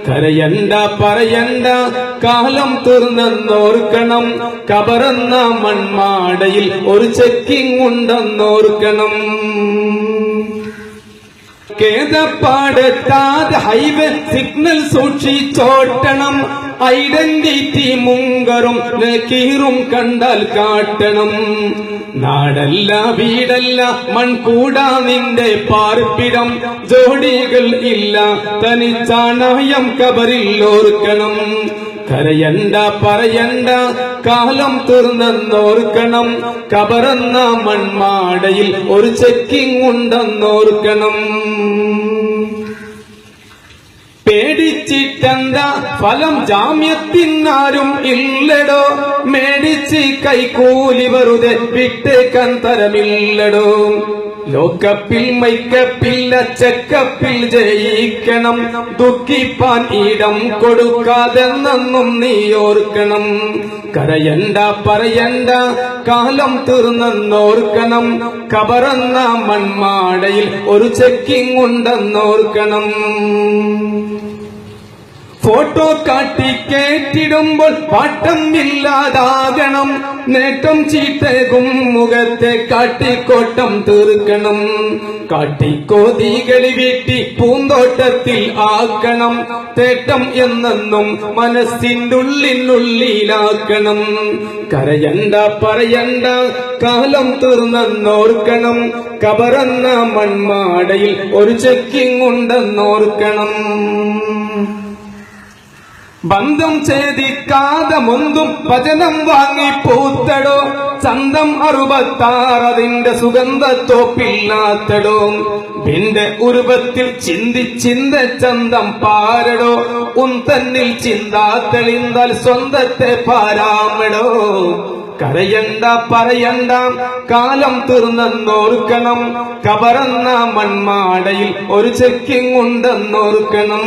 കരയണ്ട പറയണ്ട കാലം തീർന്നെന്നോർക്കണം. കബറെന്ന മൺമാടയിൽ ഒരു ചെക്കിംഗ് ഉണ്ടെന്നോർക്കണം. കേദപ്പാടെത്താതെ ഹൈവേ സിഗ്നൽ സൂക്ഷിച്ചോട്ടണം. ഐഡന്റിറ്റി മുങ്കറും നക്കീറും കണ്ടാൽ കാട്ടണം. നാടല്ല വീടല്ല മൺകൂടാ നിന്റെ പാർപ്പിടം. ജോഡികൾ ഇല്ല തനിച്ചാണയം കബറിൽ ഓർക്കണം. കരയണ്ട പറയണ്ട കാലം തീർന്നെന്നോർക്കണം. കബറെന്ന മൺമാടയിൽ ഒരു ചെക്കിംഗ് ഉണ്ടെന്നോർക്കണം. പേടിച്ചിട്ടെന്താ ഫലം ജാമ്യത്തിനാരും ഇല്ലടോ. മേടിച്ച് കൈക്കൂലി വെറുതെ വിട്ടേക്കാൻ തരമില്ലടോ. ലോക്കപ്പിൽ മൈക്കപ്പില്ല ചെക്കപ്പിൽ ജയിക്കണം. ദുഃഖിപ്പാൻ ഇടം കൊടുക്കാതെന്നും നീ ഓർക്കണം. കരയണ്ട പറയണ്ട കാലം തീർന്നെന്നോർക്കണം. കബറെന്ന മൺമാടയിൽ ഒരു ചെക്കിംഗ് ഉണ്ടെന്നോർക്കണം. ഫോട്ടോ കാട്ടി കേറ്റിടുമ്പോൾ പാട്ടം ഇല്ലാതാകണം. നേട്ടം ചീട്ടകും മുഖത്തെ കാട്ടിക്കോട്ടം തീർക്കണം. കാട്ടിക്കോതികളി വീട്ടി പൂന്തോട്ടത്തിൽ ആക്കണം. തേട്ടം എന്നെന്നും മനസ്സിൻ്റെ ഉള്ളിനുള്ളിലാക്കണം. കരയണ്ട പറയണ്ട കാലം തീർന്നെന്നോർക്കണം. കബറെന്ന മൺമാടയിൽ ഒരു ചെക്കിംഗ് ഉണ്ടെന്നോർക്കണം. ബന്ധം ഛേദിക്കാതെ മുന്തും വചനം വാങ്ങി പൂത്തടോ. ചന്തം 66 അതിന്റെ സുഗന്ധത്തോപ്പില്ലാത്തടോ. ഭിന്റെ ഉരുവത്തിൽ ചിന്ത ചന്തം പാരടോ. തന്നിൽ ചിന്താത്തെളിന്താൽ സ്വന്തത്തെ പാരാമടോ. കരയണ്ട പറയണ്ട കാലം തീർന്നെന്നോർക്കണം. കബറെന്ന മൺമാടയിൽ ഒരു ചെക്കിംഗ് ഉണ്ടെന്നോർക്കണം.